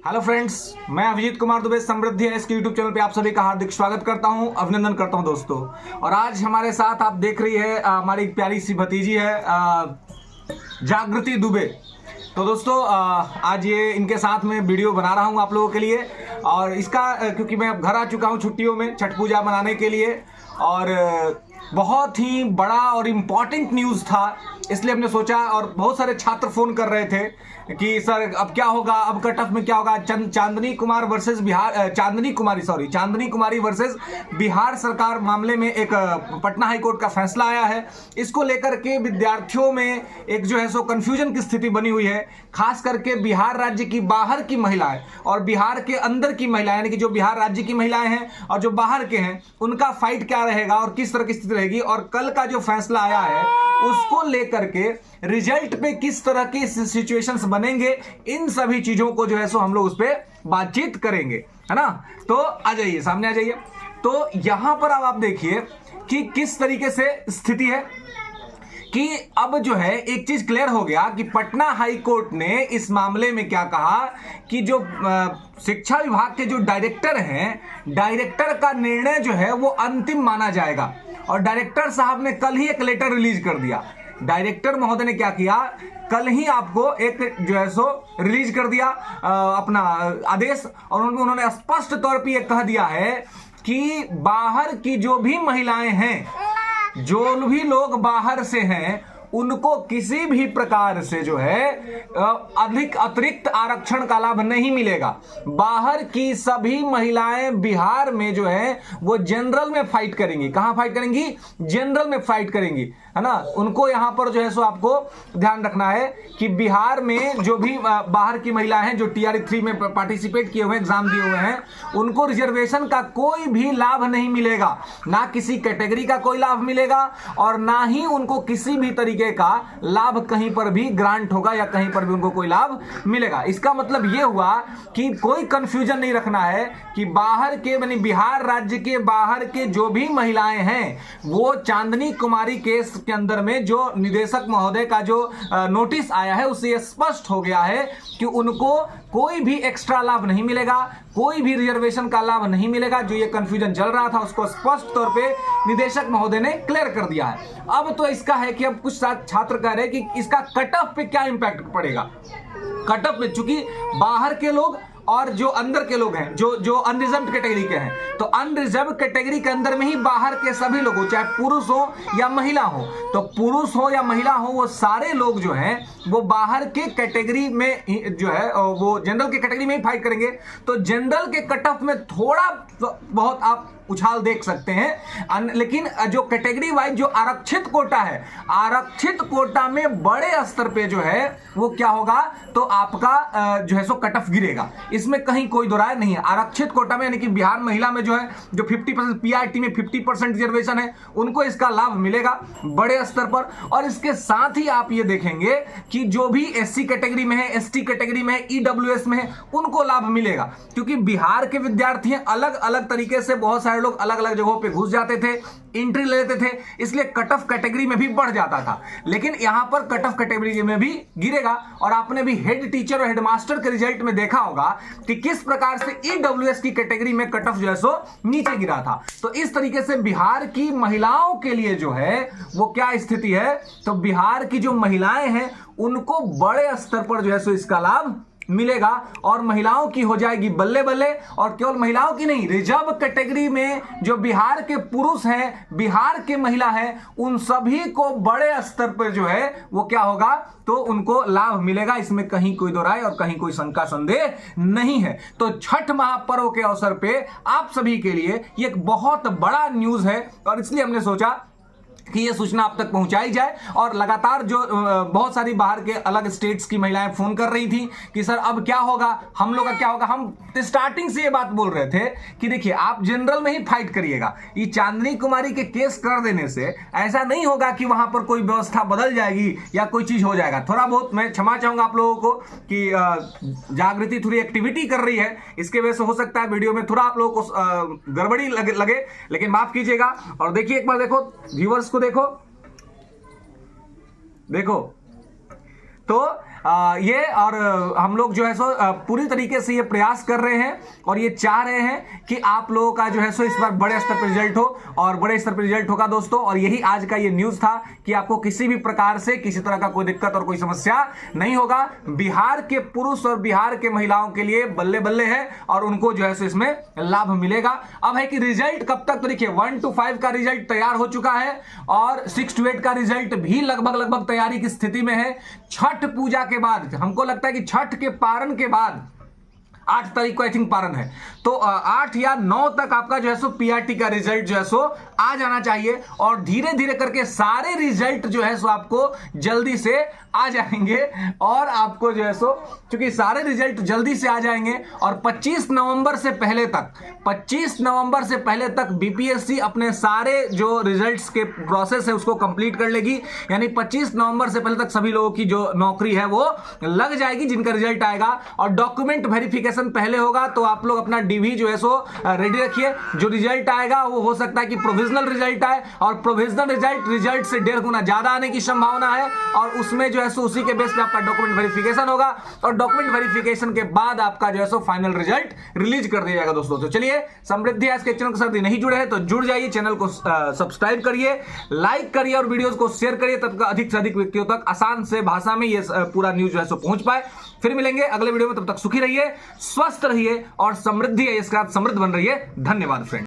Hello friends, मैं अभिजीत कुमार दुबे समृद्धि है इसके यूट्यूब चैनल पे आप सभी का हार्दिक स्वागत करता हूं, अभिनंदन करता हूं दोस्तों। और आज हमारे साथ आप देख रही है हमारी प्यारी सी भतीजी है जागृति दुबे। तो दोस्तों आज ये इनके साथ में वीडियो बना रहा हूं आप लोगों के लिए। और इसका क्योंकि मैं अब घर आ चुका हूं छुट्टियों में छठ पूजा मनाने के लिए, और बहुत ही बड़ा और इम्पॉर्टेंट न्यूज़ था, इसलिए हमने सोचा। और बहुत सारे छात्र फोन कर रहे थे कि सर अब क्या होगा, अब कट ऑफ में क्या होगा। चांदनी कुमारी वर्सेस बिहार सरकार मामले में एक पटना हाई कोर्ट का फैसला आया है। इसको लेकर के विद्यार्थियों में एक जो है सो कंफ्यूजन की स्थिति बनी हुई है, खास करके बिहार राज्य की बाहर की महिलाएं और बिहार के अंदर की महिलाएं, यानी कि जो बिहार राज्य की महिलाएं हैं और जो बाहर के हैं, उनका फाइट क्या रहेगा और किस तरह की स्थिति रहेगी। और कल का जो फैसला आया है उसको लेकर के रिजल्ट पे किस तरह के सिचुएशंस बनेंगे, इन सभी चीजों को जो है सो हम लोग उस पर बातचीत करेंगे, है ना। तो आ जाइए, सामने आ जाइए। तो यहां पर अब आप देखिए कि किस तरीके से स्थिति है कि अब जो है एक चीज क्लियर हो गया कि पटना हाई कोर्ट ने इस मामले में क्या कहा कि जो शिक्षा विभाग के जो डायरेक्टर हैं, डायरेक्टर का निर्णय जो है वो अंतिम माना जाएगा। और डायरेक्टर साहब ने कल ही एक लेटर रिलीज कर दिया। डायरेक्टर महोदय ने क्या किया, कल ही आपको एक जो है सो रिलीज कर दिया अपना आदेश। और उन्होंने स्पष्ट तौर पे ये कह दिया है कि बाहर की जो भी महिलाएं हैं, जो भी लोग बाहर से हैं, उनको किसी भी प्रकार से जो है अधिक अतिरिक्त आरक्षण का लाभ नहीं मिलेगा। बाहर की सभी महिलाएं बिहार में जो है वो जनरल में फाइट करेंगी। कहां फाइट करेंगी? जनरल में फाइट करेंगी, है ना। उनको यहां पर जो है सो आपको ध्यान रखना है कि बिहार में जो भी बाहर की महिलाएं हैं जो TRE 3 में पार्टिसिपेट किए हुए, एग्जाम दिए हुए हैं, उनको रिजर्वेशन का कोई भी लाभ नहीं मिलेगा। ना किसी कैटेगरी का कोई लाभ मिलेगा और ना ही उनको किसी भी तरीके का लाभ कहीं पर भी ग्रांट होगा या कहीं पर भी उनको कोई लाभ मिलेगा। इसका मतलब यह हुआ कि कोई कंफ्यूजन नहीं रखना है कि बाहर के यानी बिहार राज्य के बाहर के जो भी महिलाएं हैं, वो चांदनी कुमारी केस के अंदर में जो निदेशक महोदय का जो नोटिस आया है उससे स्पष्ट हो गया है कि उनको कोई भी एक्स्ट्रा लाभ नहीं मिलेगा, कोई भी रिजर्वेशन का लाभ नहीं मिलेगा। जो ये कंफ्यूजन चल रहा था उसको स्पष्ट तौर पे निदेशक महोदय ने क्लियर कर दिया है। अब तो इसका है कि अब कुछ छात्र कह रहे हैं कि इसका कट ऑफ पे क्या इंपैक्ट पड़ेगा। कट ऑफ पे चूंकि बाहर के लोग और जो अंदर के लोग हैं, जो अनरिजर्व कैटेगरी के हैं, तो अनरिजर्व कैटेगरी के अंदर में ही बाहर के सभी लोग हो, चाहे पुरुष हो या महिला हो, तो पुरुष हो या महिला हो, वो सारे लोग जो हैं वो बाहर के कैटेगरी में जो है वो जनरल के कैटेगरी में ही फाइट करेंगे। तो जनरल के कट ऑफ में थोड़ा बहुत आप उछाल देख सकते हैं, लेकिन जो कैटेगरी वाइज जो आरक्षित कोटा है, आरक्षित कोटा में बड़े स्तर पे जो है वो क्या होगा, तो आपका जो है सो कट ऑफ गिरेगा। इसमें कहीं कोई दो राय नहीं है। आरक्षित कोटा में यानी कि बिहार महिला में जो है जो 50% PRT में 50% रिजर्वेशन है, उनको इसका लाभ मिलेगा बड़े स्तर पर। और इसके साथ ही आप ये देखेंगे कि जो भी SC कैटेगरी में है, ST कैटेगरी में है, EWS में है, उनको लाभ मिलेगा। क्योंकि बिहार के विद्यार्थी अलग अलग तरीके से, बहुत सारे लोग अलग अलग जगहों पे घुस जाते थे, एंट्री ले लेते थे, इसलिए कट ऑफ कैटेगरी में भी बढ़ जाता था। लेकिन यहां पर कट ऑफ कैटेगरी में भी गिरेगा। और आपने भी हेड टीचर और हेडमास्टर के रिजल्ट में देखा होगा कि किस प्रकार से EWS की कैटेगरी में कट ऑफ जो है सो नीचे गिरा था। तो इस तरीके से बिहार की महिलाओं के लिए जो है वो क्या स्थिति है, तो बिहार की जो महिलाएं हैं उनको बड़े स्तर पर जो है सो इसका लाभ मिलेगा। और महिलाओं की हो जाएगी बल्ले बल्ले। और केवल महिलाओं की नहीं, रिजर्व कैटेगरी में जो बिहार के पुरुष हैं, बिहार के महिला हैं, उन सभी को बड़े स्तर पर जो है वो क्या होगा, तो उनको लाभ मिलेगा। इसमें कहीं कोई दो राय और कहीं कोई शंका संदेह नहीं है। तो छठ महापर्व के अवसर पे आप सभी के लिए ये एक बहुत बड़ा न्यूज है, और इसलिए हमने सोचा कि ये सूचना आप तक पहुंचाई जाए। और लगातार जो बहुत सारी बाहर के अलग स्टेट्स की महिलाएं फोन कर रही थी कि सर अब क्या होगा, हम लोग का क्या होगा। हम स्टार्टिंग से ये बात बोल रहे थे कि देखिए आप जनरल में ही फाइट करिएगा। ये चांदनी कुमारी के केस कर देने से ऐसा नहीं होगा कि वहां पर कोई व्यवस्था बदल जाएगी या कोई चीज हो जाएगा। थोड़ा बहुत मैं क्षमा चाहूंगा आप लोगों को कि जागृति थोड़ी एक्टिविटी कर रही है, इसके वजह से हो सकता है वीडियो में थोड़ा आप लोगों को गड़बड़ी लगे, लेकिन माफ कीजिएगा। और देखिए एक बार देखो व्यूअर्स को, देखो तो ये और हम लोग जो है सो पूरी तरीके से ये प्रयास कर रहे हैं और ये चाह रहे हैं कि आप लोगों का जो है सो इस बार बड़े स्तर पर रिजल्ट हो और बड़े स्तर पर रिजल्ट होगा दोस्तों। और यही आज का ये न्यूज था कि आपको किसी भी प्रकार से किसी तरह का कोई दिक्कत और कोई समस्या नहीं होगा। बिहार के पुरुष और बिहार के महिलाओं के लिए बल्ले बल्ले है और उनको जो है सो इसमें लाभ मिलेगा। अब है कि रिजल्ट कब तक, तो देखिए 1 to 5 का रिजल्ट तैयार हो चुका है और 6 to 8 का रिजल्ट भी लगभग तैयारी की स्थिति में है। छठ पूजा के बाद, हमको लगता है कि छठ के पारण के बाद 8 तारीख को आई थिंक पारण है, तो 8 या 9 तक आपका जो है सो पीआरटी का रिजल्ट जो है सो आ जाना चाहिए और धीरे धीरे करके सारे रिजल्ट जो है सो आपको जल्दी से आ जाएंगे। और आपको जो है सो क्योंकि सारे रिजल्ट जल्दी से आ जाएंगे और 25 नवंबर से पहले तक बीपीएससी अपने सारे जो रिजल्ट्स के प्रोसेस है उसको कंप्लीट कर लेगी। यानी 25 नवंबर से पहले तक सभी लोगों की जो नौकरी है वो लग जाएगी जिनका रिजल्ट आएगा। और डॉक्यूमेंट वेरिफिकेशन पहले होगा, तो आप लोग अपना डीवी जो है सो रेडी रखिए। जो रिजल्ट आएगा वो हो सकता है कि प्रोविजनल रिजल्ट आए और प्रोविजनल रिजल्ट से 1.5 गुना ज्यादा आने की संभावना है और उसमें जो है सो उसी के बेस पे आपका डॉक्यूमेंट वेरिफिकेशन होगा और डॉक्यूमेंट वेरिफिकेशन के बाद आपका जो है सो फाइनल रिजल्ट रिलीज कर दिया जाएगा दोस्तों। तो चलिए, समृद्धि आज के चैनल के साथ नहीं जुड़े हैं तो जुड़ जाइए, चैनल को सब्सक्राइब करिए, लाइक करिए और वीडियोस को शेयर करिए तब अधिक से अधिक व्यक्तियों तक आसान से भाषा में ये पूरा न्यूज जो है सो पहुंच पाए। फिर मिलेंगे अगले वीडियो में, तब तक सुखी रहिए, स्वस्थ रहिए और समृद्धि है इसके साथ समृद्ध बन रहिए। धन्यवाद फ्रेंड।